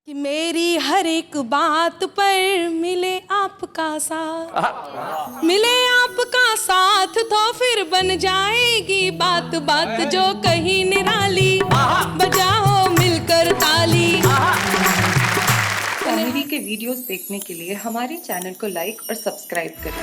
कि मेरी हर एक बात पर मिले आपका साथ, मिले आपका साथ तो फिर बन जाएगी बात बात जो कहीं निराली, बजाओ मिलकर ताली। कॉमेडी के वीडियोस देखने के लिए हमारे चैनल को लाइक और सब्सक्राइब करें।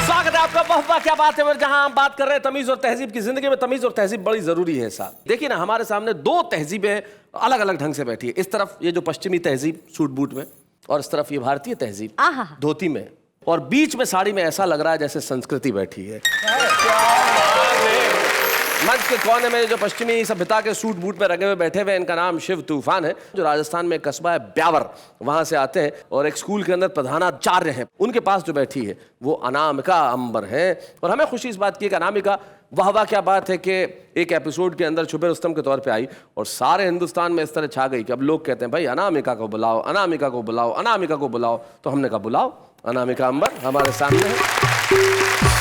स्वागत है आपका वाह क्या बात है, जहां हम बात कर रहे हैं तमीज और तहजीब की। जिंदगी में तमीज और तहजीब बड़ी जरूरी है साहब। देखिए ना, हमारे सामने दो तहजीबें अलग अलग ढंग से बैठी है। इस तरफ ये जो पश्चिमी तहजीब सूट बूट में, और इस तरफ ये भारतीय तहजीब धोती में, और बीच में साड़ी में ऐसा लग रहा है जैसे संस्कृति बैठी है। मंच के कोने में जो पश्चिमी सभ्यता के सूट बूट में रंगे हुए बैठे हुए, इनका नाम शिव तूफान है, जो राजस्थान में एक कस्बा है ब्यावर, वहां से आते हैं और एक स्कूल के अंदर प्रधानाचार्य हैं। उनके पास जो बैठी है वो अनामिका अंबर है, और हमें खुशी इस बात की कि अनामिका वाह क्या बात है कि एक एपिसोड के अंदर छुपे रुस्तम के तौर पे आई और सारे हिंदुस्तान में इस तरह छा गई कि अब लोग कहते हैं भाई अनामिका को बुलाओ, अनामिका को बुलाओ, अनामिका को बुलाओ। तो हमने कहा बुलाओ, अनामिका अंबर हमारे सामने है।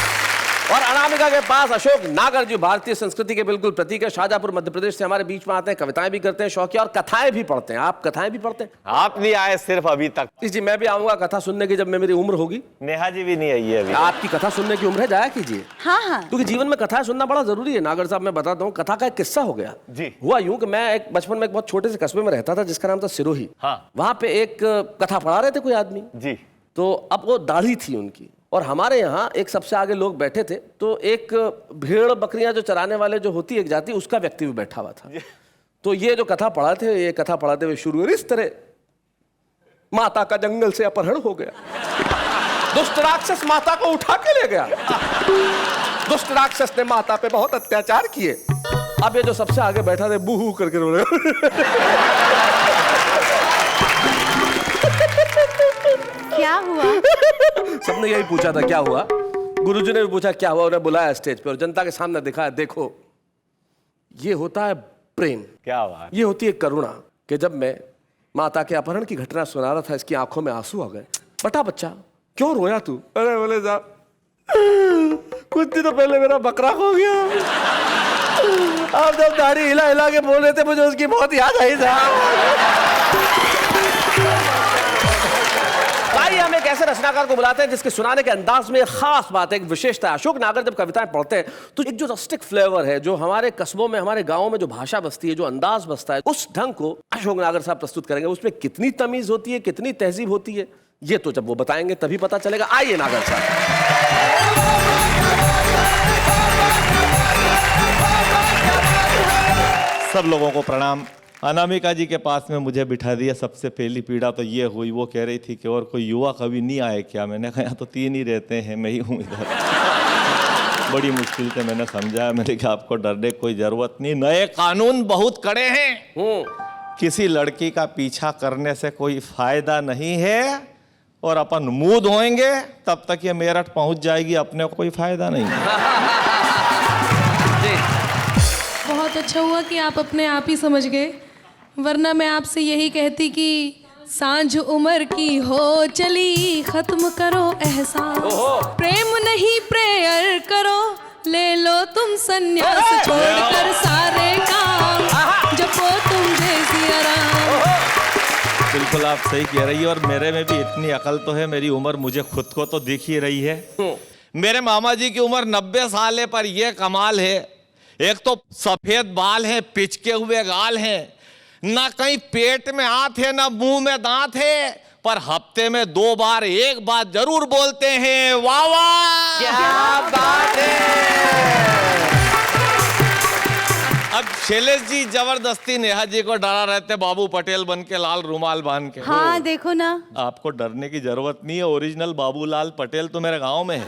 और अनामिका के पास अशोक नागर जी भारतीय संस्कृति के बिल्कुल प्रतीक है। शाहजहांपुर मध्य प्रदेश से हमारे बीच में आते हैं, कविताएं भी करते हैं शौकिया, और कथाएं भी पढ़ते हैं। आप कथाएं भी पढ़ते हैं? आप नहीं आए सिर्फ अभी तक। जी मैं भी आऊंगा कथा सुनने की जब मेरी उम्र होगी। नेहा जी भी नहीं आई है अभी। आपकी कथा सुनने की उम्र है, जाया कीजिए। हाँ। क्योंकि जीवन में कथाएं सुनना बड़ा जरूरी है। नागर साहब मैं बताता हूँ, कथा का एक किस्सा हो गया। जी। हुआ यूं कि मैं एक बचपन में एक बहुत छोटे से कस्बे में रहता था जिसका नाम था सिरोही। हाँ। वहां पे एक कथा पढ़ा रहे थे कोई आदमी जी। तो अब वो दाढ़ी थी उनकी, और हमारे यहाँ एक सबसे आगे लोग बैठे थे, तो एक भेड़ बकरियां जो चराने वाले जो होती है एक जाति, उसका व्यक्ति भी बैठा हुआ था। तो ये जो कथा पढ़ाते हुए, ये कथा पढ़ाते हुए शुरू हुई इस तरह, माता का जंगल से अपहरण हो गया, दुष्ट राक्षस माता को उठा के ले गया, दुष्ट राक्षस ने माता पे बहुत अत्याचार किए। अब ये जो सबसे आगे बैठा थे बूहू करके रो रहे। क्या हुआ? सबने यही पूछा था क्या हुआ। गुरुजी ने भी पूछा क्या हुआ, उन्हें बुलाया स्टेज पे और जनता के सामने दिखाया, देखो ये होता है प्रेम, क्या बात। ये होती है करुणा। कि जब मैं माता के अपहरण की घटना सुना रहा था, इसकी आंखों में आंसू आ गए। बटा बच्चा क्यों रोया तू? अरे बोले साहब कुछ दिन तो पहले मेरा बकरा खो गया, आप जब दाढ़ी हिला हिला के बोल रहे थे मुझे उसकी बहुत याद आई साहब। हम एक ऐसे रचनाकार को बुलाते हैं जिसके सुनाने के अंदाज में खास बात है, एक विशेषता है। अशोक नागर जब कविताएं पढ़ते हैं तो एक जो रस्टिक फ्लेवर है, जो हमारे कस्बों में, हमारे गांवों में जो भाषा बसती है, जो अंदाज बसता है, उस ढंग को अशोक नागर साहब प्रस्तुत करेंगे। उसमें कितनी तमीज होती है, कितनी तहजीब होती है, ये तो जब वो बताएंगे तभी पता चलेगा। आइए नागर साहब। सब लोगों को प्रणाम। अनामिका जी के पास में मुझे बिठा दिया। सबसे पहली पीड़ा तो ये हुई, वो कह रही थी कि और कोई युवा कवि नहीं आए क्या? मैंने कहा तो 3 ही रहते हैं, मैं ही हूँ इधर। बड़ी मुश्किल से मैंने समझाया, मैंने कहा आपको डरने की कोई जरूरत नहीं, नए कानून बहुत कड़े हैं, किसी लड़की का पीछा करने से कोई फायदा नहीं है, और अपन मुंह धोएंगे तब तक ये मेरठ पहुंच जाएगी, अपने को कोई फायदा नहीं। बहुत अच्छा हुआ कि आप अपने आप ही समझ गए, वरना मैं आपसे यही कहती कि सांझ उम्र की हो चली, खत्म करो एहसास, प्रेम नहीं प्रेयर करो, ले लो तुम संन्यास, छोड़कर सारे काम, जपो तुम जैसी आराम। बिल्कुल आप सही कह रही है, और मेरे में भी इतनी अकल तो है, मेरी उम्र मुझे खुद को तो दिख ही रही है। मेरे मामा जी की उम्र 90 साल है, पर यह कमाल है, एक तो सफेद बाल हैं, पिचके हुए गाल हैं, ना कहीं पेट में हाथ है ना मुंह में दांत है, पर हफ्ते में 2 बार एक बात जरूर बोलते हैं, वाह वाह क्या बात है। अब शैलेश जी जबरदस्ती नेहा जी को डरा रहते, बाबू पटेल बन के लाल रुमाल बांध के। हाँ देखो ना, आपको डरने की जरूरत नहीं है, ओरिजिनल बाबूलाल पटेल तो मेरे गांव में है।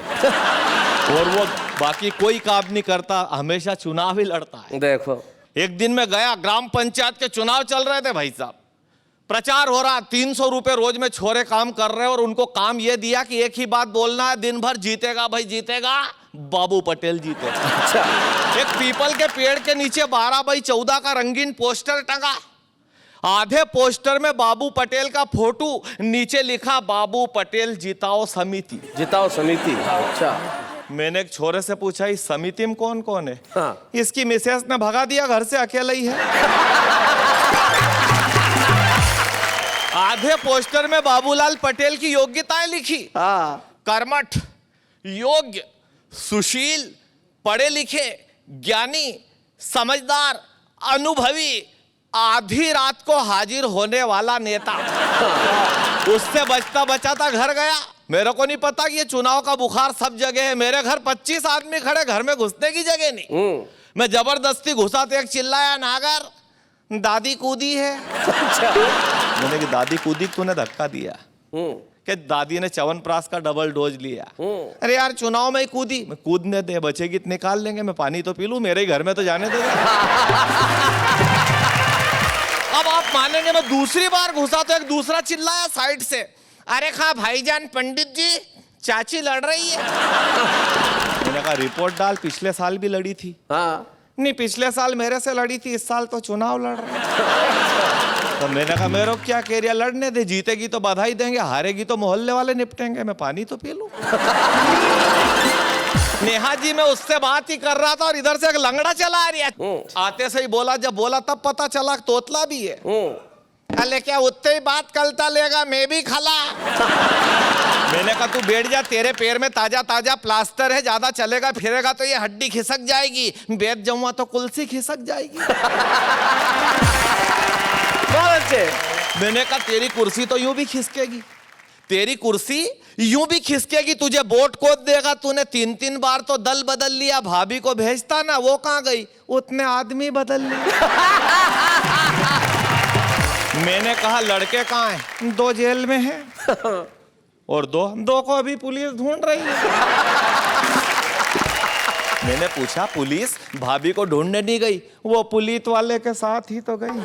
और वो बाकी कोई काम नहीं करता, हमेशा चुनाव ही लड़ता है। देखो एक दिन में गया, ग्राम पंचायत के चुनाव चल रहे थे भाई साहब, प्रचार हो रहा, 300 रुपए रोज में छोरे काम कर रहे हैं, और उनको काम ये दिया कि एक ही बात बोलना है, दिन भर जीतेगा भाई जीतेगा, बाबू पटेल जीतेगा। अच्छा। एक पीपल के पेड़ के नीचे 12x14 का रंगीन पोस्टर टंगा, आधे पोस्टर में बाबू पटेल का फोटो, नीचे लिखा बाबू पटेल जिताओ समिति। जिताओ समिति। अच्छा। मैंने एक छोरे से पूछा इस समिति में कौन कौन है? हाँ। इसकी मिसेस ने भगा दिया घर से, अकेला ही है। आधे पोस्टर में बाबूलाल पटेल की योग्यताएं लिखी। हाँ। कर्मठ, योग्य, सुशील, पढ़े लिखे, ज्ञानी, समझदार, अनुभवी, आधी रात को हाजिर होने वाला नेता। उससे बचता बचाता घर गया। मेरे को नहीं पता कि ये चुनाव का बुखार सब जगह है। मेरे घर 25 आदमी खड़े, घर में घुसने की जगह नहीं। मैं जबरदस्ती घुसा तो एक चिल्लाया, नागर दादी कूदी है। मैंने कि दादी कूदी, तूने धक्का दिया कि दादी ने च्यवनप्राश का डबल डोज लिया। अरे यार चुनाव में ही कूदी। मैं कूदने दे, बचेगी तो निकाल लेंगे, मैं पानी तो पी लूं, मेरे ही घर में तो जाने दे। अब आप मानेंगे, मैं दूसरी बार घुसा तो एक दूसरा चिल्लाया साइड से, अरे खा भाईजान पंडित जी, चाची लड़ रही है। मैंने कहा रिपोर्ट डाल, पिछले साल भी लड़ी थी। हाँ। नहीं, पिछले साल मेरे से लड़ी थी, इस साल तो चुनाव लड़ रही है। तो मैंने कहा मेरे को क्या कह रही है, लड़ने दे, जीतेगी तो बधाई देंगे, हारेगी तो मोहल्ले वाले निपटेंगे, मैं पानी तो पी लूं। नेहा जी मैं उससे बात ही कर रहा था और इधर से एक लंगड़ा चला आ रही है। आते से ही बोला, जब बोला तब पता चला तोतला भी है। अरे क्या उतने ही बात कलता लेगा, मैं भी खला। मैंने कहा तू बैठ जा, तेरे पैर में ताजा ताजा प्लास्टर है, ज्यादा चलेगा फिरेगा तो ये हड्डी खिसक जाएगी, बैठ जाऊंगा तो कुल्सी खिसक जाएगी। बहुत अच्छे। मैंने कहा तेरी कुर्सी तो यूं भी खिसकेगी, तेरी कुर्सी यूं भी खिसकेगी, तुझे वोट कोद देगा। तूने 3-3 बार तो दल बदल लिया, भाभी को भेजता ना, वो कहाँ गई, उतने आदमी बदल लिए। मैंने कहा लड़के कहाँ हैं? 2 जेल में हैं और 2 को अभी पुलिस ढूंढ रही है। मैंने पूछा पुलिस भाभी को ढूंढने नहीं गई, वो पुलिस वाले के साथ ही तो गई।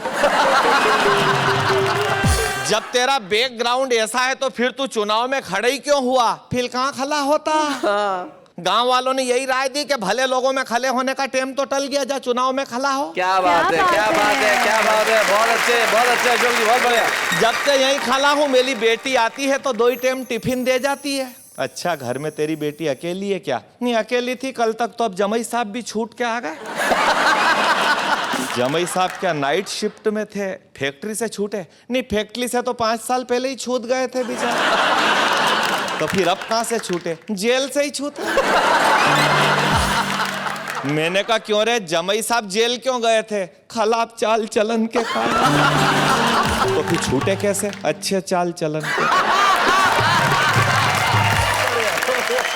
जब तेरा बैकग्राउंड ऐसा है तो फिर तू चुनाव में खड़े ही क्यों हुआ? फिर कहाँ खड़ा होता? गांव वालों ने यही राय दी कि भले लोगों में खड़े होने का टाइम तो टल गया, जा चुनाव में खड़ा हो। क्या बात है, क्या बात है, क्या बात है, बहुत अच्छे, बहुत अच्छे अशोक जी, बहुत बढ़िया। जब से यहीं खड़ा हूँ, मेरी बेटी आती है तो 2 ही टाइम टिफिन दे जाती है। अच्छा, घर में तेरी बेटी अकेली है क्या? नहीं अकेली थी कल तक तो, अब जमाई साहब भी छूट के आ गए। जमाई साहब क्या नाइट शिफ्ट में थे, फैक्ट्री से छूटे? नहीं, फैक्ट्री से तो 5 साल पहले ही छूट गए थे बेचारे। तो फिर अब कहां से छूटे? जेल से ही छूटे। मैंने कहा क्यों रे, जमाई साहब जेल क्यों गए थे? खराब चाल चलन के कारण। तो फिर छूटे कैसे? अच्छे चाल चलन के।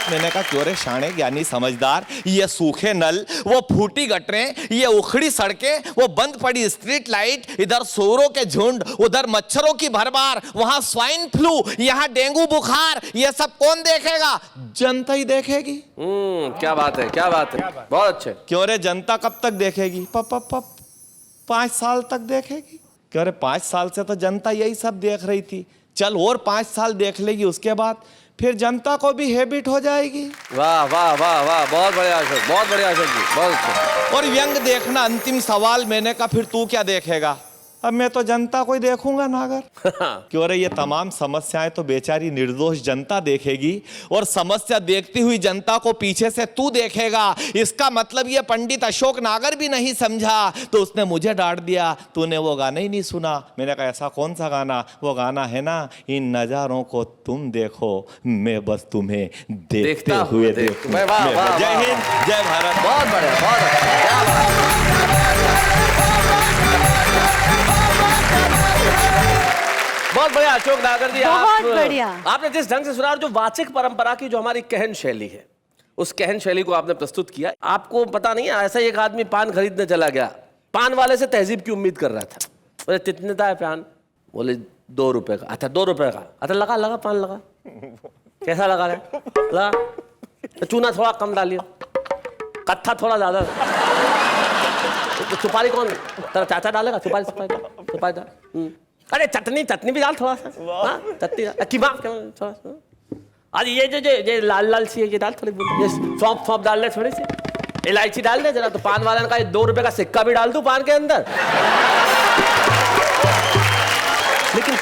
मैंने कहा क्यों रे शाणे ज्ञानी समझदार, ये सूखे नल, वो फूटी गटरें, ये उखड़ी सड़कें, वो बंद पड़ी स्ट्रीट लाइट, इधर सूअरों के झुंड, उधर मच्छरों की भरमार, वहां स्वाइन फ्लू, यहाँ डेंगू बुखार, ये सब कौन देखेगा? जनता ही देखेगी। क्या बात है, क्या बात है, बहुत अच्छे। क्यों रे जनता कब तक देखेगी? 5 साल तक देखेगी। क्यों रे 5 साल से तो जनता यही सब देख रही थी, चल और 5 साल देख लेगी, उसके बाद फिर जनता को भी हैबिट हो जाएगी। वाह वाह वाह वाह, बहुत बढ़िया अशोक, बहुत बढ़िया अशोक जी, बहुत अच्छे। और व्यंग देखना अंतिम सवाल। मैंने कहा फिर तू क्या देखेगा? अब मैं तो जनता को ही देखूंगा नागर। क्यों रे ये तमाम समस्याएं तो बेचारी निर्दोष जनता देखेगी, और समस्या देखती हुई जनता को पीछे से तू देखेगा। इसका मतलब ये पंडित अशोक नागर भी नहीं समझा, तो उसने मुझे डांट दिया, तूने वो गाना ही नहीं सुना। मैंने कहा ऐसा कौन सा गाना? वो गाना है ना, इन नजारों को तुम देखो, मैं बस तुम्हें देखते हुए देखूं। जय हिंद, जय भारत। बहुत बढ़िया, बहुत अच्छा, क्या बात। बहुत बढ़िया अशोक नागर जी, बहुत बढ़िया। आपने जिस ढंग से सुना, जो वाचिक परंपरा की जो हमारी कहन शैली है, उस कहन शैली को आपने प्रस्तुत किया। आपको पता नहीं है, ऐसा ही एक आदमी पान खरीदने चला गया, पान वाले से तहजीब की उम्मीद कर रहा था। बोले कितने का है पान? बोले 2 रुपए का। अच्छा 2 रुपए का, अच्छा लगा लगा पान लगा। कैसा लगा रहा? लगा तो चूना थोड़ा कम डालिए, कत्था थोड़ा ज्यादा। तो सुपारी कौन? तेरा चाचा डालेगा सुपारी? सुपारी डाल। अरे चटनी भी डाल थोड़ा सा। चटनी थोड़ा सा। आज ये लाल लाल सी है, ये डाल थोड़ी, ये सौंफ डाल ले, थोड़ी सी इलायची डाल दे जरा। तो पान वाले ने कहा 2 रुपए का सिक्का भी डाल दूं पान के अंदर। लेकिन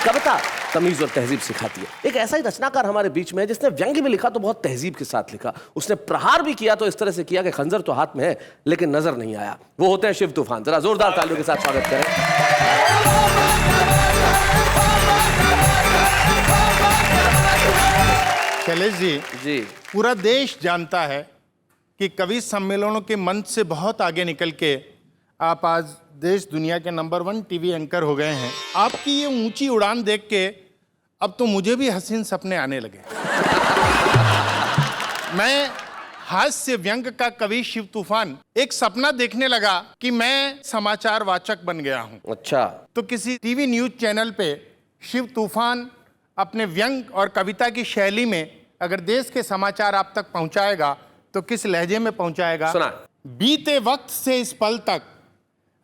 तमीज और तहजीब सिखाती है। एक ऐसा ही रचनाकार हमारे बीच में है जिसने व्यंग्य में लिखा तो बहुत तहजीब के साथ लिखा, उसने प्रहार भी किया तो इस तरह से किया कि खंजर तो हाथ में है लेकिन नजर नहीं आया। वो होते हैं शिव तूफान। जरा जोरदार तालियों के साथ स्वागत करें। शैलेश जी पूरा देश जानता है कि कवि सम्मेलनों के मंच से बहुत आगे निकल के आप आज देश दुनिया के नंबर 1 टीवी एंकर हो गए हैं। आपकी ये ऊंची उड़ान देख के अब तो मुझे भी हसीन सपने आने लगे। मैं हास्य व्यंग का कवि शिव तूफान एक सपना देखने लगा कि मैं समाचार वाचक बन गया हूं। अच्छा, तो किसी टीवी न्यूज चैनल पे शिव तूफान अपने व्यंग और कविता की शैली में अगर देश के समाचार आप तक पहुंचाएगा तो किस लहजे में पहुंचाएगा? सुना। बीते वक्त से इस पल तक,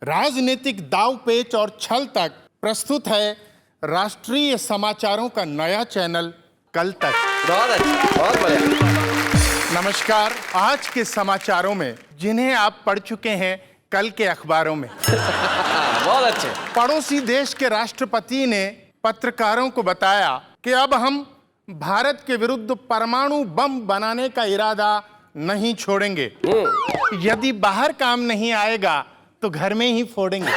राजनीतिक दाव पेच और छल तक, प्रस्तुत है राष्ट्रीय समाचारों का नया चैनल कल तक। बहुत अच्छा, बहुत बढ़िया। नमस्कार। आज के समाचारों में जिन्हें आप पढ़ चुके हैं कल के अखबारों में। बहुत अच्छे। पड़ोसी देश के राष्ट्रपति ने पत्रकारों को बताया कि अब हम भारत के विरुद्ध परमाणु बम बनाने का इरादा नहीं छोड़ेंगे। यदि बाहर काम नहीं आएगा तो घर में ही फोड़ेंगे।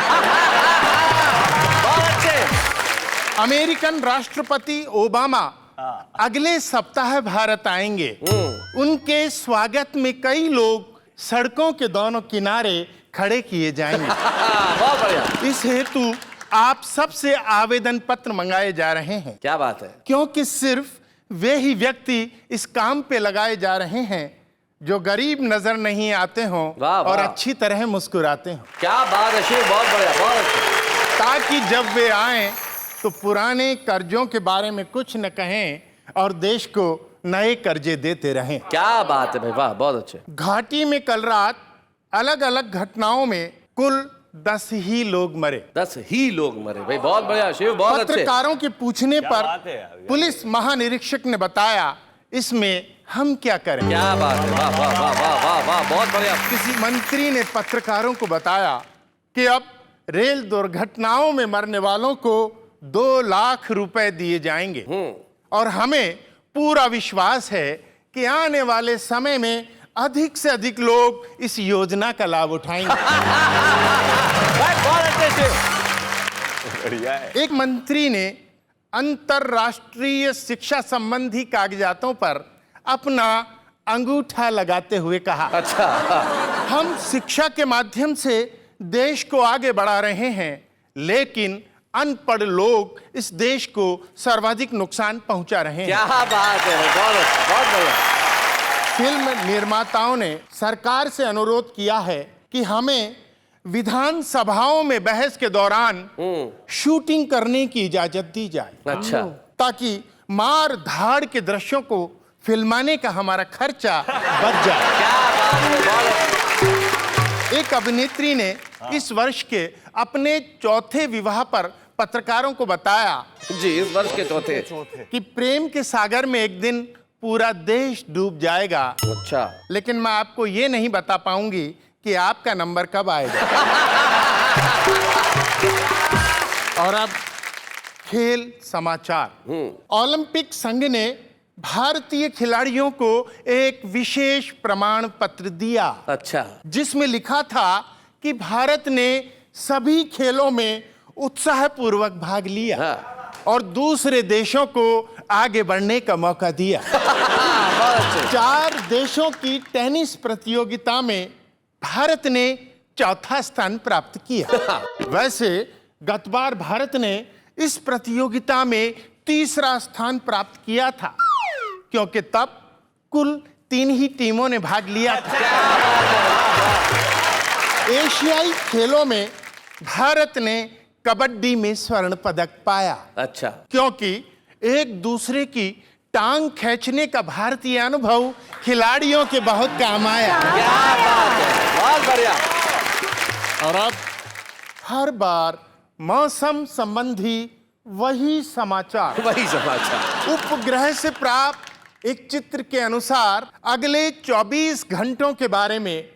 बहुत अच्छे। अमेरिकन राष्ट्रपति ओबामा अगले सप्ताह भारत आएंगे। उनके स्वागत में कई लोग सड़कों के दोनों किनारे खड़े किए जाएंगे। बहुत बढ़िया। इस हेतु आप सबसे आवेदन पत्र मंगाए जा रहे हैं। क्या बात है। क्योंकि सिर्फ वे ही व्यक्ति इस काम पे लगाए जा रहे हैं जो गरीब नजर नहीं आते हों वाह, और वाह। अच्छी तरह मुस्कुराते हों, क्या बात है शिव, बहुत बढ़िया, बहुत अच्छा। ताकि जब वे आएं तो पुराने कर्जों के बारे में कुछ न कहें और देश को नए कर्जे देते रहें। क्या बात है भाई, वाह, बहुत अच्छे। घाटी में कल रात अलग अलग घटनाओं में कुल 10 ही लोग मरे। 10 ही लोग मरे भाई, बहुत बढ़िया शिव, बहुत अच्छे। पत्रकारों के पूछने पर पुलिस महानिरीक्षक ने बताया, इसमें हम क्या करें? क्या बात है, वाह वाह वाह वाह वाह वाह, बहुत बढ़िया। किसी मंत्री ने पत्रकारों को बताया कि अब रेल दुर्घटनाओं में मरने वालों को 2 लाख रुपए दिए जाएंगे और हमें पूरा विश्वास है कि आने वाले समय में अधिक से अधिक लोग इस योजना का लाभ उठाएंगे। बहुत अच्छे शिव। बढ़िया है। एक मंत्री ने अंतरराष्ट्रीय शिक्षा संबंधी कागजातों पर अपना अंगूठा लगाते हुए कहा, अच्छा, हम शिक्षा के माध्यम से देश को आगे बढ़ा रहे हैं, लेकिन अनपढ़ लोग इस देश को सर्वाधिक नुकसान पहुंचा रहे हैं। क्या बात है, बहुत अच्छा, बहुत बढ़िया। फिल्म निर्माताओं ने सरकार से अनुरोध किया है कि हमें विधानसभाओं में बहस के दौरान शूटिंग करने की इजाजत दी जाए। अच्छा, ताकि मार धाड़ के दृश्यों को फिल्माने का हमारा खर्चा बच जाए। क्या बात है, बहुत अच्छा। एक अभिनेत्री ने इस वर्ष के अपने चौथे विवाह पर पत्रकारों को बताया जी, इस वर्ष के चौथे। कि प्रेम के सागर में एक दिन पूरा देश डूब जाएगा, अच्छा, लेकिन मैं आपको ये नहीं बता पाऊंगी कि आपका नंबर कब आएगा। और अब खेल समाचार। ओलंपिक संघ ने भारतीय खिलाड़ियों को एक विशेष प्रमाण पत्र दिया, अच्छा, जिसमें लिखा था कि भारत ने सभी खेलों में उत्साहपूर्वक भाग लिया हाँ। और दूसरे देशों को आगे बढ़ने का मौका दिया। बहुत अच्छे। 4 देशों की टेनिस प्रतियोगिता में भारत ने चौथा स्थान प्राप्त किया। वैसे गत बार भारत ने इस प्रतियोगिता में तीसरा स्थान प्राप्त किया था, क्योंकि तब कुल 3 ही टीमों ने भाग लिया था। एशियाई खेलों में भारत ने कबड्डी में स्वर्ण पदक पाया, अच्छा, क्योंकि एक दूसरे की टांग खींचने का भारतीय अनुभव खिलाड़ियों के बहुत काम आया। क्या बात है, बहुत बढ़िया। और अब हर बार मौसम संबंधी वही समाचार। वही समाचार। उपग्रह से प्राप्त एक चित्र के अनुसार अगले 24 घंटों के बारे में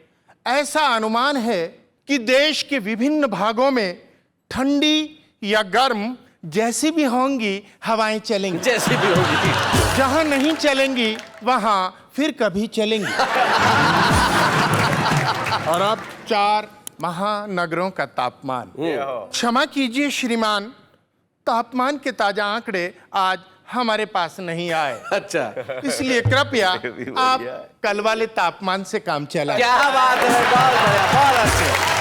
ऐसा अनुमान है कि देश के विभिन्न भागों में ठंडी या गर्म जैसी भी होंगी हवाएं चलेंगी, जैसी भी होगी। जहां नहीं चलेंगी वहां फिर कभी चलेंगी। और अब 4 महानगरों का तापमान। क्षमा कीजिए श्रीमान, तापमान के ताजा आंकड़े आज हमारे पास नहीं आए, अच्छा, इसलिए कृपया आप कल वाले तापमान से काम चलाएं। क्या बात है, बहुत बढ़िया, बहुत अच्छे।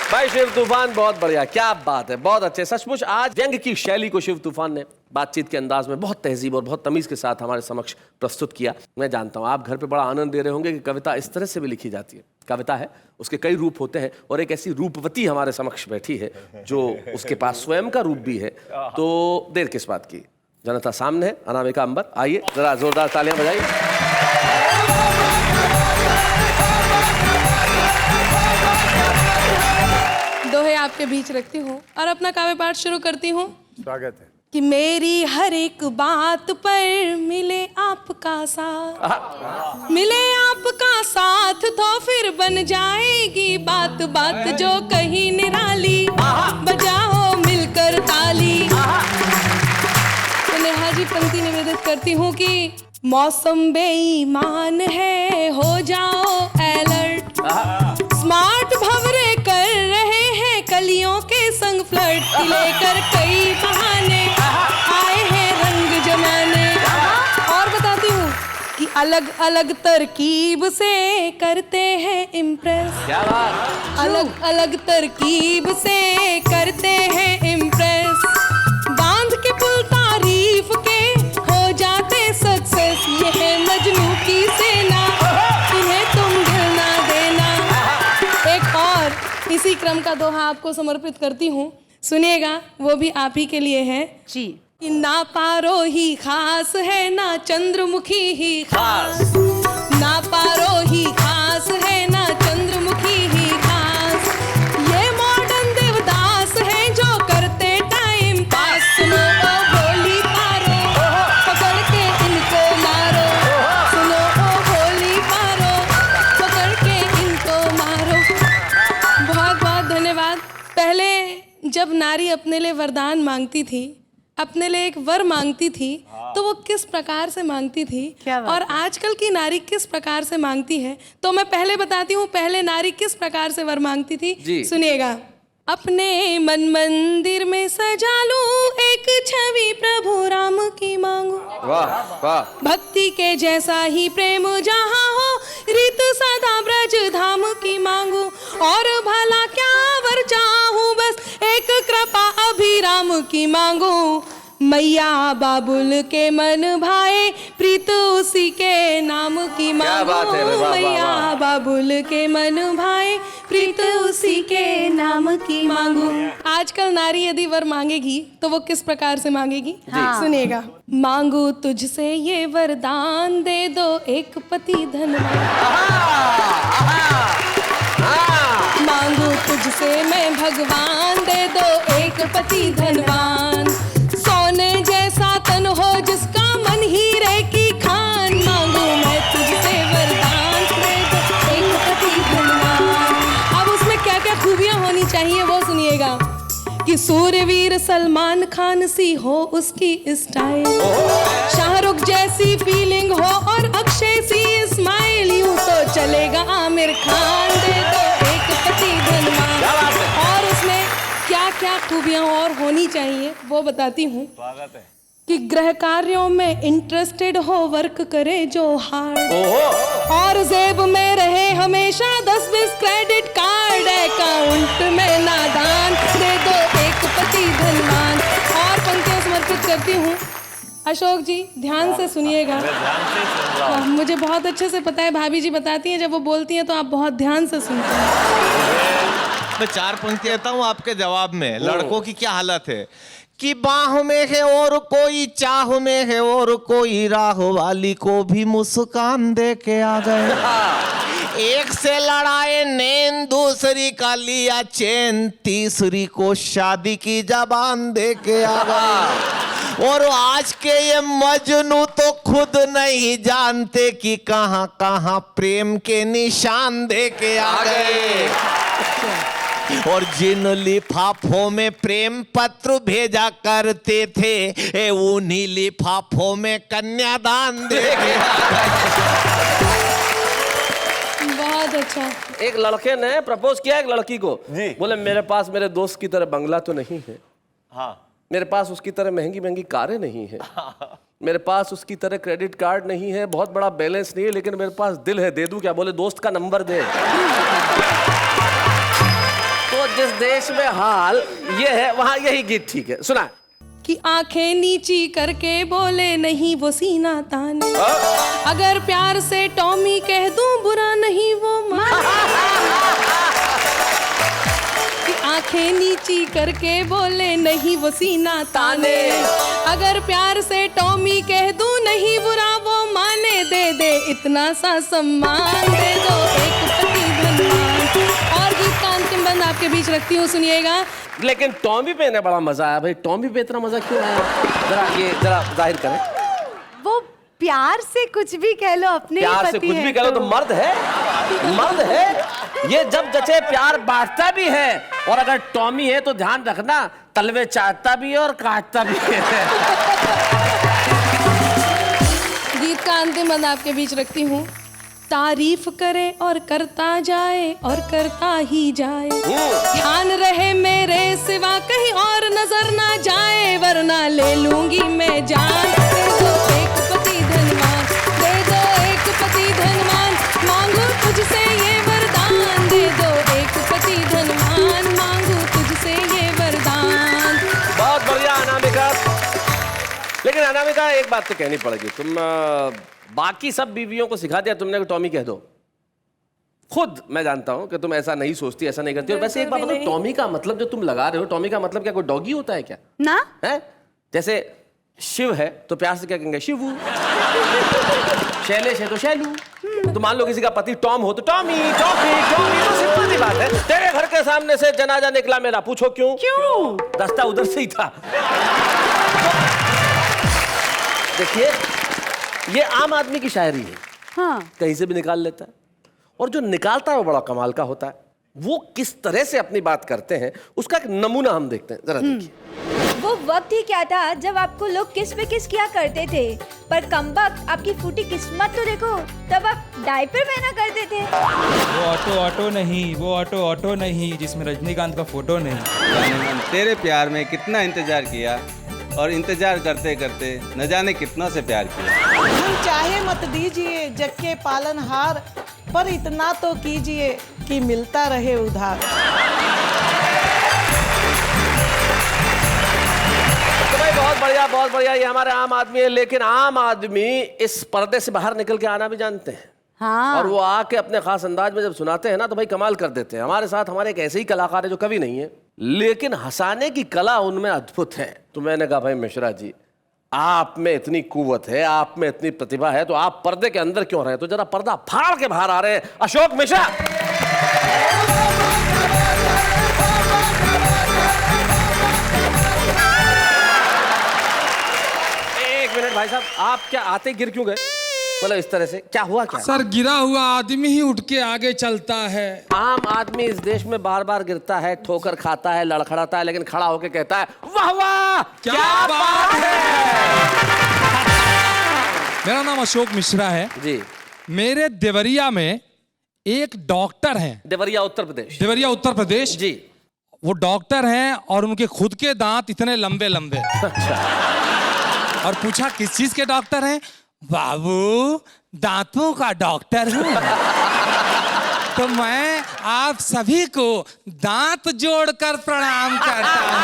भाई शिव तूफान बहुत बढ़िया, क्या बात है, बहुत अच्छे। सचमुच आज व्यंग की शैली को शिव तूफान ने बातचीत के अंदाज में बहुत तहजीब और बहुत तमीज के साथ हमारे समक्ष प्रस्तुत किया। मैं जानता हूं आप घर पे बड़ा आनंद ले रहे होंगे कि कविता इस तरह से भी लिखी जाती है। कविता है, उसके कई रूप होते हैं और एक ऐसी रूपवती हमारे समक्ष बैठी है जो उसके पास स्वयं का रूप भी है। तो देर किस बात की, जनता सामने है, अनामिका अंबर, आइए जरा जोरदार तालियां बजाइए। दोहे आपके बीच रखती हूँ और अपना काव्य पाठ शुरू करती हूँ। स्वागत है। कि मेरी हर एक बात पर मिले आपका साथ, मिले आपका साथ तो फिर बन जाएगी बात बात जो कहीं निराली, बजाओ मिलकर ताली। तो नेहा जी पंक्ति निवेदित करती हूँ कि मौसम बेईमान है, हो जाओ अलर्ट, स्मार्ट भंवरे कर रहे हैं कलियों के संग फ्लर्ट, लेकर कई बहाने आए हैं रंग जमाने। और बताती हूँ कि अलग अलग तरकीब से करते हैं इम्प्रेस, क्या बात, अलग अलग तरकीब से करते हैं इम्प्रेस, बांध के पुल तारीफ के हो जाते सक्सेस, ये है मजनू की सेना, इन्हें तुम दिल ना देना। एक और इसी क्रम का दोहा आपको समर्पित करती हूँ, सुनिएगा, वो भी आप ही के लिए है जी। कि ना पारो ही खास है ना चंद्रमुखी ही खास, ना पारो ही खास है ना चंद्रमुखी ही खास, ये मॉडर्न देवदास है जो करते टाइम पास। सुनो ओ भोली पारो, पकड़ के इनको मारो, सुनो ओ भोली पारो, पकड़ के इनको मारो। बहुत बहुत धन्यवाद। पहले जब नारी अपने लिए वरदान मांगती थी, अपने लिए एक वर मांगती थी, तो वो किस प्रकार से मांगती थी क्या बात और आजकल की नारी किस प्रकार से मांगती है, तो मैं पहले बताती हूँ पहले नारी किस प्रकार से वर मांगती थी। जी। सुनिएगा। अपने मन मंदिर में सजा लूं एक छवि प्रभु राम की मांगू, वाह वाह, भक्ति के जैसा ही प्रेम जहाँ हो रीत सदा ब्रज धाम की मांगू, और भला क्या वर चाहूं बस एक कृपा अभिराम की मांगू, मैया बाबुल के मन भाए प्रीत उसी के नाम की क्या बात है, मांगू, वाह, वाह, मैया वाह। बाबुल के मन भाए प्रीत उसी के नाम की मांगू। आजकल नारी यदि वर मांगेगी तो वो किस प्रकार से मांगेगी, सुनिएगा। मांगू तुझसे ये वरदान, दे दो एक पति धनवान, मांगू तुझसे मैं भगवान, दे दो एक पति धनवान, सोने जैसा तन हो जिसका मन हीरे की खान, मांगू मैं तुझसे वरदान, दे दो एक पति धनवान। अब उसमें क्या क्या खूबियां होनी चाहिए वो सुनिएगा। कि सूर्यवीर सलमान खान सी हो उसकी स्टाइल, शाहरुख जैसी फीलिंग हो और अक्षय सी स्माइल, यूं तो चलेगा आमिर खान, दे दो एक पति धनवान। और उसमें क्या क्या खूबियां और होनी चाहिए वो बताती हूँ। कि गृह कार्यों में इंटरेस्टेड हो, वर्क करे जो हार्ड, और जेब में रहे हमेशा 10-20 क्रेडिट कार्ड, अकाउंट में नादान, दे दो एक पति धनवान। और पंक्तियां समर्पित करती हूँ। अशोक जी ध्यान से सुनिएगा, मुझे बहुत अच्छे से पता है, भाभी जी बताती हैं, जब वो बोलती हैं तो आप बहुत ध्यान से सुनते हैं। मैं 4 पंक्तियां देता हूँ आपके जवाब में। लड़कों की क्या हालत है कि बाह में है और कोई, चाह में है और कोई, राह वाली को भी मुस्कान दे के आ गए, एक से लड़ाए नैन, दूसरी का लिया चैन, तीसरी को शादी की जबान दे के आ गए, और आज के ये मजनू तो खुद नहीं जानते कि कहां कहां प्रेम के निशान दे के आ गए। और जिन लिफाफों में प्रेम पत्र भेजा करते थे उन्हीं लिफाफों में कन्यादान दे के आ गए। बहुत अच्छा। एक लड़के ने प्रपोज किया एक लड़की को जी। बोले मेरे पास मेरे दोस्त की तरह बंगला तो नहीं है, हाँ। मेरे पास उसकी तरह महंगी महंगी कारें नहीं है, मेरे पास उसकी तरह क्रेडिट कार्ड नहीं है, बहुत बड़ा बैलेंस नहीं है, लेकिन मेरे पास दिल है, दे दूं क्या? बोले दोस्त का नंबर दे। तो जिस देश में हाल ये है वहां यही गीत ठीक है। सुना कि आंखें नीची करके बोले नहीं वो सीना ताने, अगर प्यार से टॉमी कह दूं बुरा नहीं वो माने। कि आंखें नीची करके बोले नहीं वो सीना ताने, अगर प्यार से टॉमी कह दूं नहीं बुरा वो माने। दे दे इतना सा सम्मान, दे दो एक पति धनवान। और गीत का अंतिम बंद आपके बीच रखती हूँ, सुनिएगा। लेकिन टॉमी पे ने बड़ा मजा आया भाई। टॉमी पे इतना मजा क्यों आया? जरा जाहिर करें। वो प्यार से कुछ भी कह लो, अपने प्यार से कुछ भी कह लो तो मर्द है, मर्द है। ये जब जचे प्यार बांटता भी है, और अगर टॉमी है तो ध्यान रखना तलवे चाटता भी है और काटता भी है। गीत का अंतिम बंद आपके बीच रखती हूँ। तारीफ करे और करता जाए और करता ही जाए, ध्यान रहे मेरे सिवा कहीं और नजर ना जाए, वरना ले लूंगी मैं जान। दे दो एक पति धनवान, दे दो एक पति धनवान, मांगू तुझसे ये वरदान। दे दो एक पति धनवान, मांगू तुझसे ये वरदान। बहुत बढ़िया अनामिका। लेकिन अनामिका एक बात तो कहनी पड़ेगी, तुम बाकी सब बीवियों को सिखा दिया तुमने कि टॉमी कह दो। खुद मैं जानता हूं कि तुम ऐसा नहीं सोचती, ऐसा नहीं करती। और वैसे एक बात बताओ, टॉमी का मतलब जो तुम लगा रहे हो, टॉमी का मतलब क्या कोई डॉगी होता है क्या? ना है? जैसे शिव है तो प्यार से क्या कहेंगे? शिवू। शैलेश है तो शैलू। तो मान लो किसी का पति टॉम हो तो टॉमी, टॉफी, टॉमी। तो सिंपल सी बात है। तेरे घर के सामने से जनाजा निकला मेरा, पूछो क्यों? क्यों? रास्ता उधर से ही था। देखिए ये आम आदमी की शायरी है, हाँ। कहीं से भी निकाल लेता है, और जो निकालता है वो बड़ा कमाल का होता है। वो किस तरह से अपनी बात करते हैं उसका एक नमूना हम देखते हैं, जरा देखिए। वो वक्त ही क्या था जब आपको लोग किस पे किस किया करते थे, पर कमबख्त आपकी फूटी किस्मत तो देखो, तब आप डायपर पहना करते थे। वो ऑटो ऑटो नहीं, वो ऑटो ऑटो नहीं जिसमें रजनीकांत का फोटो नहीं। जाने मन तेरे प्यार में कितना इंतजार किया, और इंतजार करते करते न जाने कितना से प्यार किया। हम चाहे मत दीजिए जग के पालनहार, पर इतना तो कीजिए कि मिलता रहे उधार। तो भाई बहुत बढ़िया, बहुत बढ़िया। ये हमारे आम आदमी है, लेकिन आम आदमी इस पर्दे से बाहर निकल के आना भी जानते हैं। हाँ। और वो आके अपने खास अंदाज में जब सुनाते हैं ना तो भाई कमाल कर देते हैं। हमारे साथ हमारे एक ऐसे ही कलाकार है जो कवि नहीं है, लेकिन हंसाने की कला उनमें अद्भुत है। तो मैंने कहा भाई मिश्रा जी, आप में इतनी कुव्वत है, आप में इतनी प्रतिभा है, तो आप पर्दे के अंदर क्यों रहे? तो जरा पर्दा फाड़ के बाहर आ रहे हैं अशोक मिश्रा। एक मिनट भाई साहब, आप क्या आते गिर क्यों गए? मतलब इस तरह से क्या हुआ? क्या सर, गिरा हुआ आदमी ही उठ के आगे चलता है। आम आदमी इस देश में बार बार गिरता है, ठोकर खाता है, लड़खड़ाता है, लेकिन खड़ा होकर कहता है वाह वाह क्या बात है। मेरा नाम अशोक मिश्रा है जी। मेरे देवरिया में एक डॉक्टर हैं। देवरिया उत्तर प्रदेश? देवरिया उत्तर प्रदेश जी। वो डॉक्टर हैं और उनके खुद के दांत इतने लंबे लंबे। अच्छा। और पूछा किस चीज के डॉक्टर हैं? बाबू दांतों का डॉक्टर हूँ। तो मैं आप सभी को दांत जोड़कर प्रणाम करता हूँ।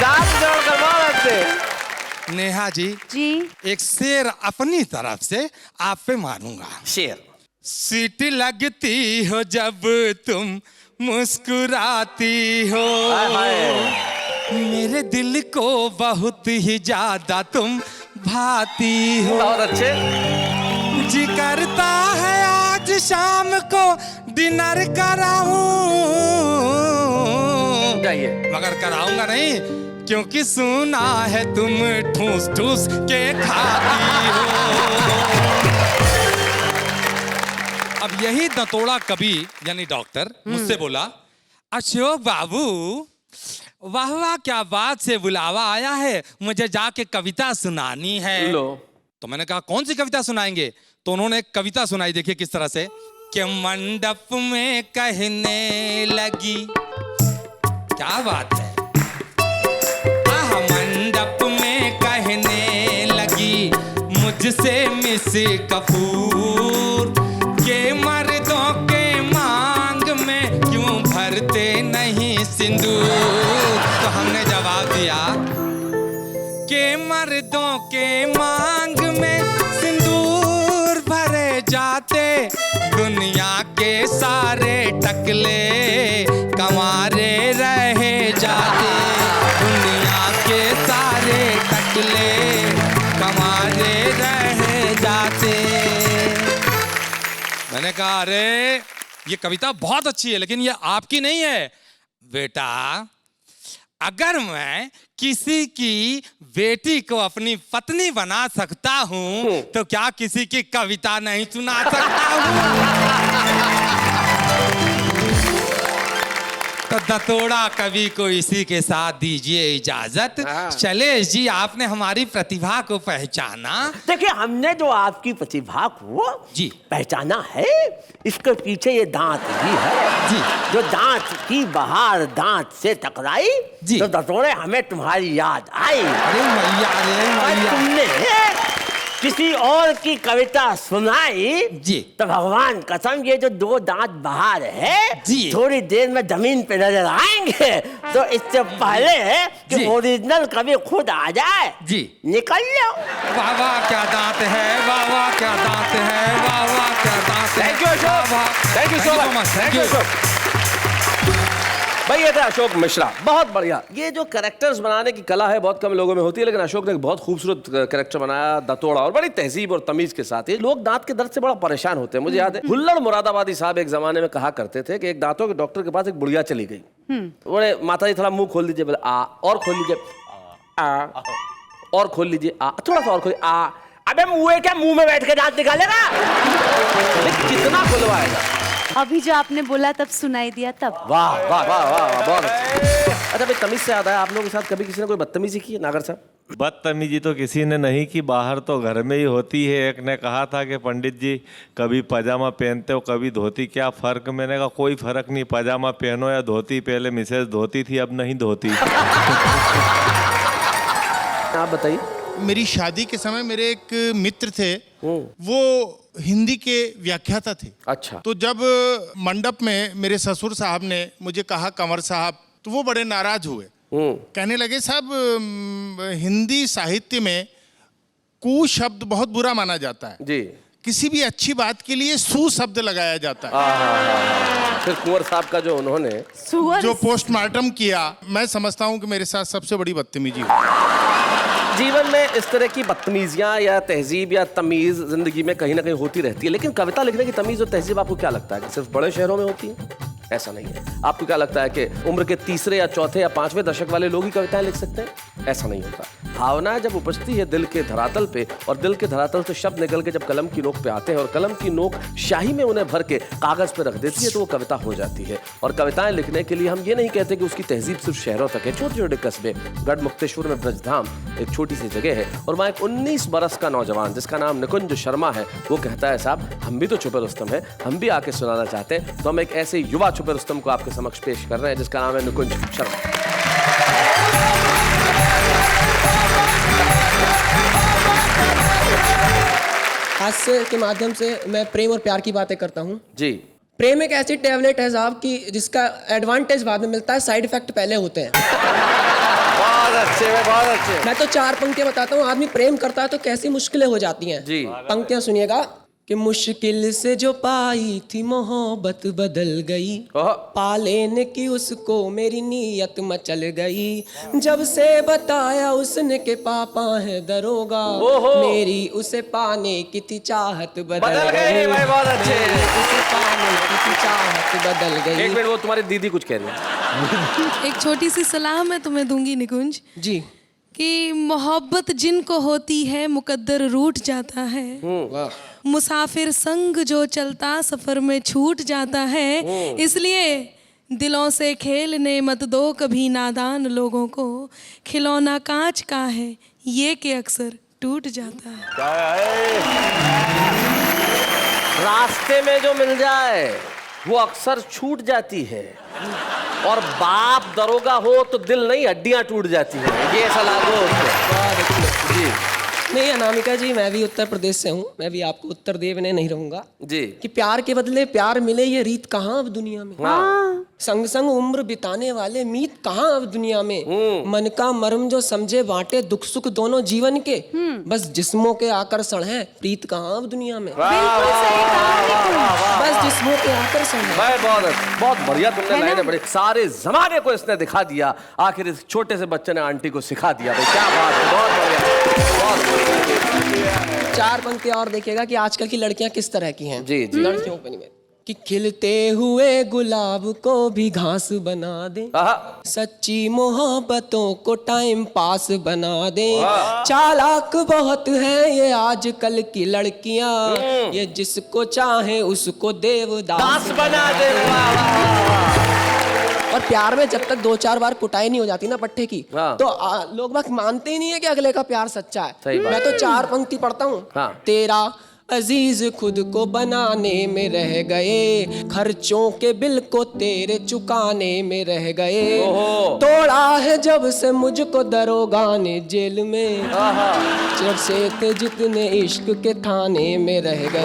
दांत जोड़कर बोलते। नेहा जी, एक शेर अपनी तरफ से आप पे मारूंगा। शेर। सीटी लगती हो जब तुम मुस्कुराती हो, मेरे दिल को बहुत ही ज्यादा तुम भाती हो। बहुत अच्छे। जी करता है आज शाम को डिनर कराऊं, जाइए। मगर कराऊंगा नहीं, क्योंकि सुना है तुम ठूस ठूस के खाती हो। अब यही दतोड़ा कवि यानी डॉक्टर मुझसे बोला, अशोक बाबू वाह वाह क्या बात से बुलावा आया है, मुझे जाके कविता सुनानी है। लो। तो मैंने कहा कौन सी कविता सुनाएंगे? तो उन्होंने एक कविता सुनाई, देखिए किस तरह से कि मंडप में कहने लगी, क्या बात है, आह मंडप में कहने लगी मुझसे मिस कपूर के मर्दों के मांग में क्यों भरते नहीं सिंदूर। तो हमने जवाब दिया कि मर्दों के मांग में सिंदूर भरे जाते, दुनिया के सारे टकले कंवारे रहे जाते, दुनिया के सारे टकले कंवारे रहे जाते। मैंने कहा अरे ये कविता बहुत अच्छी है लेकिन ये आपकी नहीं है बेटा। अगर मैं किसी की बेटी को अपनी पत्नी बना सकता हूं तो क्या किसी की कविता नहीं सुना सकता हूं? तो दतोड़ा कवि को इसी के साथ दीजिए इजाजत। शैलेश जी, आपने हमारी प्रतिभा को पहचाना। देखिए, हमने जो आपकी प्रतिभा को जी पहचाना है, इसके पीछे ये दांत भी है जी। जो दांत की बहार दांत से टकराई जी। तो दतोड़े हमें तुम्हारी याद आई। अरे मैया, अरे मैया। तुमने किसी और की कविता सुनाई जी। तो भगवान कसम ये जो दो दांत बाहर है जी। थोड़ी देर में जमीन पे नजर आएंगे। तो इससे पहले कि ओरिजिनल कवि खुद आ जाए जी निकल लो। वाह वाह क्या दांत है, वाह वाह क्या दांत है, वाह वाह क्या दांत है। Thank you Ashok, thank you so much, thank you Ashok. भाई ये था अशोक मिश्रा, बहुत बढ़िया। ये जो कैरेक्टर्स बनाने की कला है बहुत कम लोगों में होती है, लेकिन अशोक ने एक बहुत खूबसूरत कैरेक्टर बनाया दतोड़ा, और बड़ी तहजीब और तमीज के साथ। ये लोग दांत के दर्द से बड़ा परेशान होते हैं। मुझे याद है हुल्लड़ मुरादाबादी साहब एक जमाने में कहा करते थे कि एक दांतों के डॉक्टर के पास एक बुढ़िया चली गई। बोले माता जी थोड़ा मुंह खोल दीजिए, बोले आ, और खोल लीजिए, आ, और खोल लीजिए, आ, थोड़ा सा और खोलिए, आ। अबे मुंह क्या मुंह में बैठ के दांत निकालेगा? कितना खुलवाएगा? अभी जो आपने बोला तब सुनाई दिया तब। वाह वाह वाह वाह, बहुत अच्छा। भाई तमीज से याद आया, आप लोगों के साथ कभी किसी ने कोई बदतमीजी की है नागर साहब? बदतमीजी तो किसी ने नहीं की, बाहर तो घर में ही होती है। एक ने कहा था कि पंडित जी कभी पजामा पहनते हो कभी धोती, क्या फ़र्क? मैंने कहा कोई फ़र्क नहीं, पजामा पहनो या धोती। पहले मिसेज धोती थी, अब नहीं धोती। आप बताइए। मेरी शादी के समय मेरे एक मित्र थे, वो हिंदी के व्याख्याता थे। अच्छा। तो जब मंडप में मेरे ससुर साहब ने मुझे कहा कंवर साहब, तो वो बड़े नाराज हुए। कहने लगे साहब हिंदी साहित्य में कु शब्द बहुत बुरा माना जाता है जी। किसी भी अच्छी बात के लिए सु शब्द लगाया जाता है। फिर कुंवर साहब का जो उन्होंने जो पोस्टमार्टम किया, मैं समझता हूँ कि मेरे साथ सबसे बड़ी बदतमीजी हुई। जीवन में इस तरह की बदतमीजियां या तहजीब या तमीज जिंदगी में कहीं ना कहीं होती रहती है, लेकिन कविता लिखने की तमीज और तहजीब आपको क्या लगता है कि सिर्फ बड़े शहरों में होती है? ऐसा नहीं है। आपको क्या लगता है कि उम्र के तीसरे या चौथे या पांचवें दशक वाले लोग ही कविताएं लिख सकते हैं? ऐसा नहीं होता। भावनाएं जब उपजती है दिल के धरातल पे, और दिल के धरातल से शब्द निकल के जब कलम की नोक पे आते हैं और कलम की नोक स्याही में उन्हें भर के कागज पे रख देती है, तो वो कविता हो जाती है। और कविताएं लिखने के लिए हम ये नहीं कहते कि उसकी तहजीब सिर्फ शहरों तक है। छोटे छोटे कस्बे, गढ़ मुक्तेश्वर में ब्रजधाम एक छोटी सी जगह है, और वहाँ एक 19 बरस का नौजवान जिसका नाम निकुंज शर्मा है, वो कहता है साहब हम भी तो छुपे रुस्तम है, हम भी आके सुनाना चाहते हैं। तो हम एक ऐसे युवा छुपे रुस्तम को आपके समक्ष पेश कर रहे हैं जिसका नाम है निकुंज शर्मा। हास्य के माध्यम से मैं प्रेम और प्यार की बातें करता हूँ जी। प्रेम एक ऐसी टैबलेट है साहब कि जिसका एडवांटेज बाद में मिलता है, साइड इफेक्ट पहले होते हैं। बहुत अच्छे, बहुत अच्छे। मैं तो 4 पंक्तियां बताता हूँ। आदमी प्रेम करता है तो कैसी मुश्किलें हो जाती हैं जी। पंक्तियां सुनिएगा कि मुश्किल से जो पाई थी मोहब्बत बदल गई, पा लेने की उसको मेरी नीयत मचल गई, जब से बताया उसने के पापा है दरोगा, मेरी उसे पाने की थी चाहत बदल गई। भाई बहुत अच्छे। उसे पाने की थी चाहत बदल गई। एक मिनट, वो तुम्हारी दीदी कुछ कह रही है। एक छोटी सी सलाह मैं तुम्हें दूंगी निकुंज जी कि मोहब्बत जिनको होती है मुकद्दर रूठ जाता है। मुसाफिर संग जो चलता सफर में छूट जाता है। इसलिए दिलों से खेलने मत दो कभी नादान लोगों को, खिलौना कांच का है ये कि अक्सर टूट जाता है। रास्ते में जो मिल जाए वो अक्सर छूट जाती है, और बाप दरोगा हो तो दिल नहीं हड्डियां टूट जाती हैं। ये सलाह दो उसको। जी नहीं अनामिका जी, मैं भी उत्तर प्रदेश से हूँ, मैं भी आपको उत्तर देव ने नहीं रहूंगा जी कि प्यार के बदले प्यार मिले ये रीत कहाँ अब दुनिया में। संग संग उम्र बिताने वाले मीत कहाँ अब दुनिया में। मन का मर्म जो समझे बांटे दुख सुख दोनों जीवन के, बस जिस्मों के आकर्षण है प्रीत कहाँ अब दुनिया में। बस जिस्मों के आकर्षण है। बहुत बढ़िया तुमने लाइनें बड़ी, सारे जमाने को इसने दिखा दिया, आखिर इस छोटे से बच्चे ने आंटी को सिखा दिया। भाई क्या बात है, बहुत बढ़िया। चार पंक्ति और देखिएगा कि आजकल की लड़कियां किस तरह की हैं। जी जी। लड़कियों पे नहीं, कि खिलते हुए गुलाब को भी घास बना दे, सच्ची मोहब्बतों को टाइम पास बना दे। चालाक बहुत है ये आजकल की लड़कियां, ये जिसको चाहे उसको देवदास बना दे। और प्यार में जब तक 2-4 बार कुटाई नहीं हो जाती ना पट्टे की, तो लोग बात मानते ही नहीं है कि अगले का प्यार सच्चा है। मैं तो 4 पंक्ति पढ़ता हूँ। तेरा अजीज खुद को बनाने में रह गए, खर्चों के बिल को तेरे चुकाने में रह गए। तोड़ा है जब से मुझको दरोगा ने जेल में, जब से थे जितने इश्क के थाने में रह गए।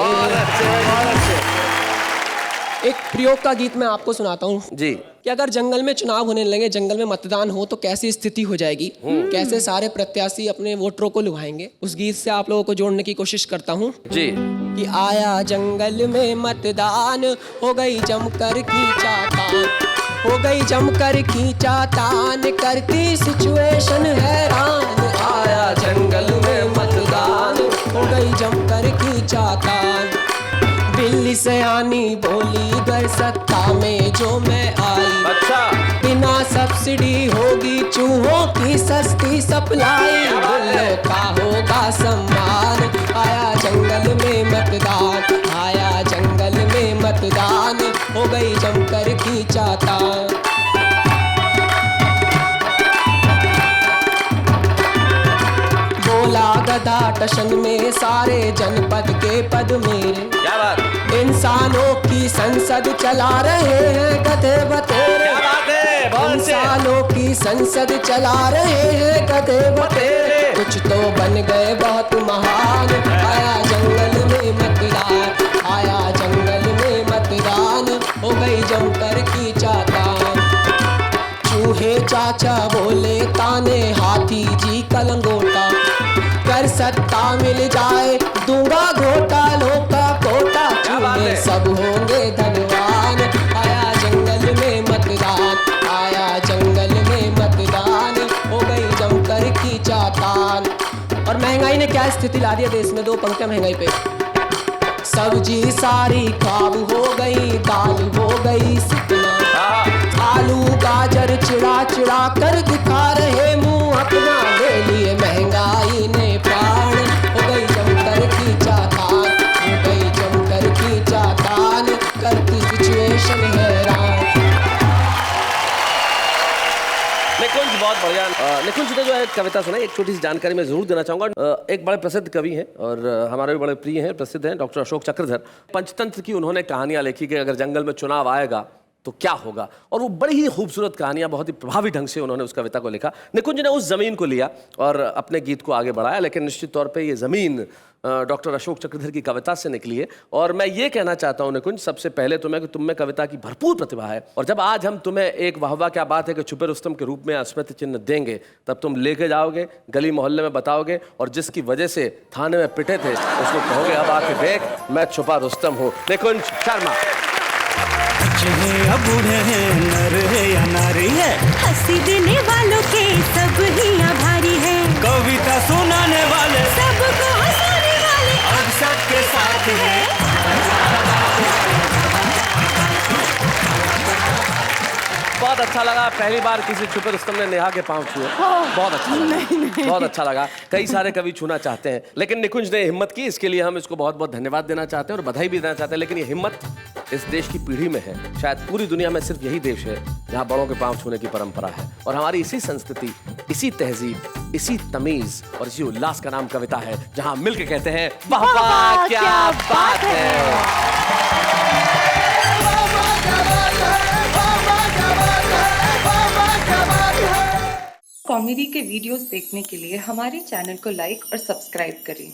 एक प्रयोग का गीत मैं आपको सुनाता हूँ जी, कि अगर जंगल में चुनाव होने लगे, जंगल में मतदान हो तो कैसी स्थिति हो जाएगी, कैसे सारे प्रत्याशी अपने वोटरों को लुभाएंगे। उस गीत से आप लोगों को जोड़ने की कोशिश करता हूँ जी। कि आया जंगल में मतदान, हो गई जमकर खींचातान, हो गई जमकर खींचातान, करती सिचुएशन हैरान। आया जंगल में मतदान, हो गई जमकर खींचातान, बिल्ली सयानी बोली घर सत्ता में जो मैं आई। अच्छा। बिना सब्सिडी होगी चूहों की सस्ती सप्लाई, बिल्लों का होगा सम्मान। आया जंगल में मतदान, आया जंगल में मतदान, हो गई जमकर खींचातान। बोला गधा टशन में सारे जनपद के पद मेरे, क्या बात। इंसानों की संसद चला रहे हैं गधे बतेरे। क्या बात है, इंसानों की संसद चला रहे हैं गधे बतेरे, कुछ तो बन गए बहुत महान। आया जंगल में मतदान, आया जंगल में मतदान, हो गई जमकर खींचातान। चूहे चाचा बोले ताने, हाथी जी का लंगोटा, कर सत्ता मिल जाए दूंगा घोटा, लोका कोटा, चूहे सब होंगे धनवान। आया जंगल में मतदान, आया जंगल में मतदान, हो गई जमकर खींचातान। और महंगाई ने क्या स्थिति ला दी है देश में, 2 पंक्तियां महंगाई पे। सब्जी सारी ख्वाब हो गई, दाल हो गई सिकना, आलू गाजर चिड़ा चिड़ा कर दिखा रहे मुंह अपना, ले लिए महंगाई ने प्राण। हो गई जमकर खींचातान, हो गई जमकर खींचातान, करती सिचुएशन हैरान। निकुंज बहुत बढ़िया। निकुंज ने जो है कविता सुनाई, एक छोटी सी जानकारी मैं जरूर देना चाहूंगा। एक बड़े प्रसिद्ध कवि हैं और हमारे भी बड़े प्रिय हैं, प्रसिद्ध हैं, डॉक्टर अशोक चक्रधर। पंचतंत्र की उन्होंने कहानियां लिखी कि अगर जंगल में चुनाव आएगा तो क्या होगा, और वो बड़ी ही खूबसूरत कहानियां, बहुत ही प्रभावी ढंग से उन्होंने उस कविता को लिखा। निकुंज ने उस जमीन को लिया और अपने गीत को आगे बढ़ाया, लेकिन निश्चित तौर पे ये जमीन डॉक्टर अशोक चक्रधर की कविता से निकली है। और मैं ये कहना चाहता हूँ निकुंज, सबसे पहले तुम्हें कि तुम में कविता की भरपूर प्रतिभा है, और जब आज हम तुम्हें एक वाहवा क्या बात है कि छुपे रुस्तम के रूप में स्मृति चिन्ह देंगे, तब तुम लेके जाओगे, गली मोहल्ले में बताओगे, और जिसकी वजह से थाने में पिटे थे उसको कहोगे अब आके देख मैं छुपा रुस्तम हूँ। निकुंज शर्मा। या बूढ़े हैं, नर है या नारी है, हंसी देने वालों के सब ही आभारी है, कविता सुनाने वाले सबको हंसाने वाले अब सबके साथ है। बहुत अच्छा लगा, पहली बार किसी छुपे रुस्तम ने नेहा के पांव छुए, बहुत अच्छा लगा, बहुत अच्छा लगा। कई सारे कवि छूना चाहते हैं, लेकिन निकुंज ने हिम्मत की, इसके लिए हम इसको बहुत बहुत धन्यवाद देना चाहते हैं और बधाई भी देना चाहते हैं। लेकिन ये हिम्मत इस देश की पीढ़ी में है, शायद पूरी दुनिया में सिर्फ यही देश है जहां बड़ों के पांव छूने की परंपरा है। और हमारी इसी संस्कृति, इसी तहजीब, इसी तमीज और इसी उल्लास का नाम कविता है, जहां मिलके कहते हैं वाह वाह क्या बात है। कॉमेडी के वीडियोस देखने के लिए हमारे चैनल को लाइक और सब्सक्राइब करें।